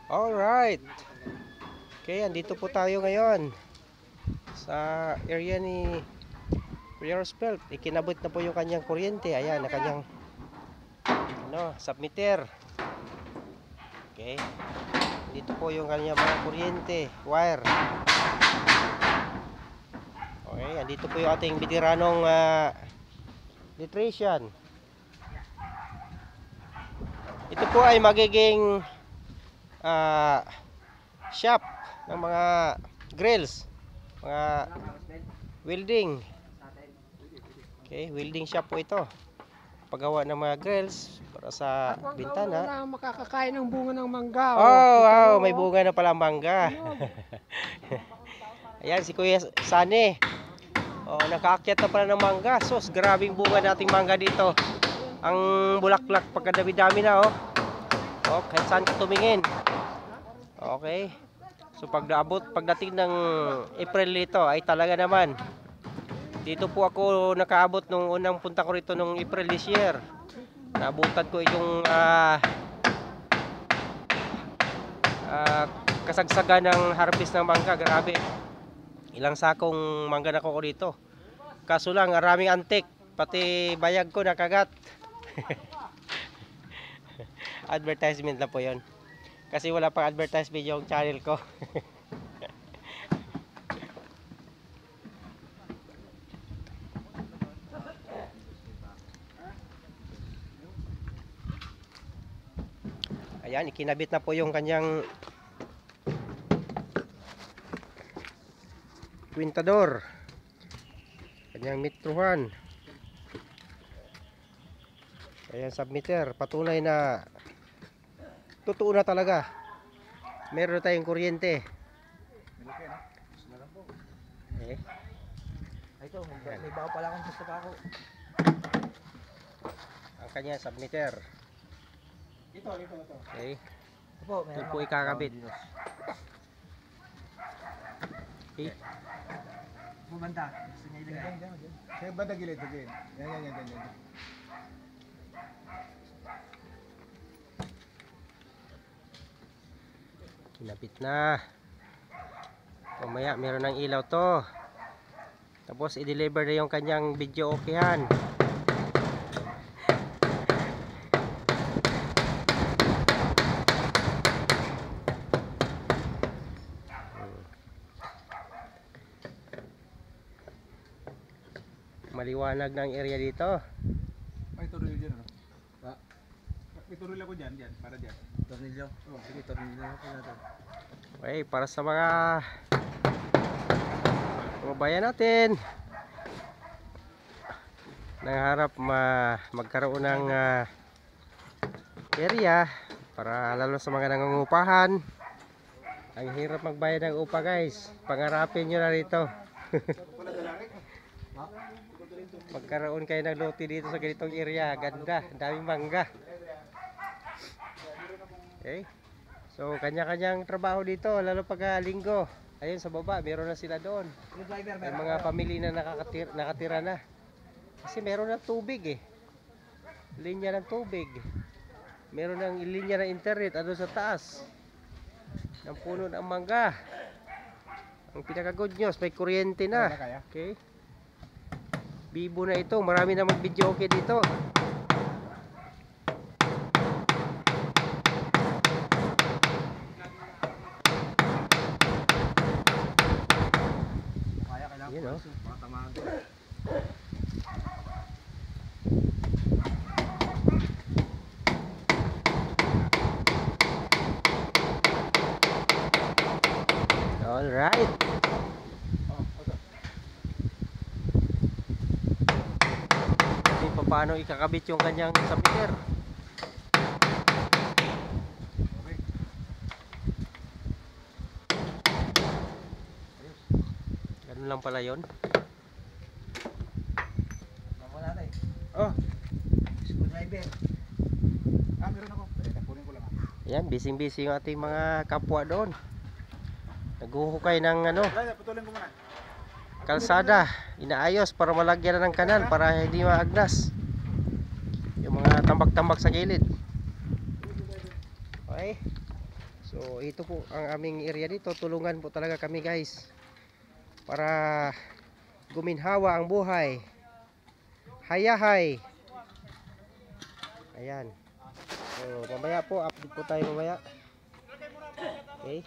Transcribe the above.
Alright. Okay, andito po tayo ngayon sa area ni Roosevelt. Ikinabot na po yung kanyang kuryente. Ayan, na kanyang submitter. Okay. Dito po yung kanyang mga kuryente, wire. Okay, andito po yung ating veteranong electrician. Ito po ay magiging shop ng mga grills, mga welding. Okay, welding shop po ito. Paggawa ng mga grills para sa bintana. Wala makakakain ng bunga ng mangga. Oh, wow, may bunga na pala mangga. Ayan si Kuya Sane. Oh, nakaakyat na pala ng mangga. Sus, grabing bunga nating mangga dito. Ang bulaklak pagkadami-dami na, oh. Oh, kahit saan ka tumingin. Okay. So pagdating ng April nito ay talaga naman. Dito po ako nakaabot nung unang punta ko rito nung April this year. Naabutan ko yung kasagsagan ng harvest ng mangga. Grabe. Ilang sakong mangga na ko dito. Kaso lang, maraming antik. Pati bayag ko nakagat. Advertisement na po yon. Kasi wala pang advertisement yung channel ko. Ayan, ikinabit na po yung kanyang kwintador, kanyang metrohan. Ayan, submitter. Patunay na totoo na talaga. Meron na tayong kuryente. Eh. Ito, may bago pala akong gusto ako. Ang kanya submitter. Ito. Okay. Opo, Ito po ikakabit. Okay. Bumanda. Gusto niya ilagay. Kaya banda gilid, gilid. Yan. Kinabit na. Mamaya meron ng ilaw to. Tapos i-deliver na yung kanyang video okayhan. Maliwanag ng area dito. May tornilyo dyan, ano? Ha? May tornilyo ko dyan, para dyan. Tornilyo? Oo, sige, tornilyo na po natin. Okay, para sa mga kababayan natin nangarap magkaroon ng area para lalo sa mga nangungupahan. Ang hirap magbayad ng upa, guys. Pangarapin nyo na rito. Magkaroon kayo ng lote dito sa ganitong area. Ganda, daming mangga. Okay. So kanya-kanyang trabaho dito, lalo pag linggo. Ayun sa baba, meron na sila doon. May mga pamilya na nakatira na. Kasi meron ng tubig eh. Linya ng tubig. Meron ng linya ng internet ano sa taas. Ng puno ng mangga. Ang pinaka good news, may kuryente na. Okay. Bibo na ito, marami na mag-video okay dito. You know. All right. Paano ikakabit yung kanyang submitter? Ganun lang pala yun. Oh, Screwdriver. Meron ako. Kunin ko lang. ayan, busy-busy yung ating mga kapwa doon. Naghuhukay ng Putulin ko muna. kalsada. Inaayos para malagyan na ng kanal para hindi maagnas yung mga tambak-tambak sa gilid. Okay. So ito po ang aming area dito. Tulungan po talaga kami guys para guminhawa ang buhay. Hayahay. Ayan. So mamaya po, update po tayo mamaya. Okay.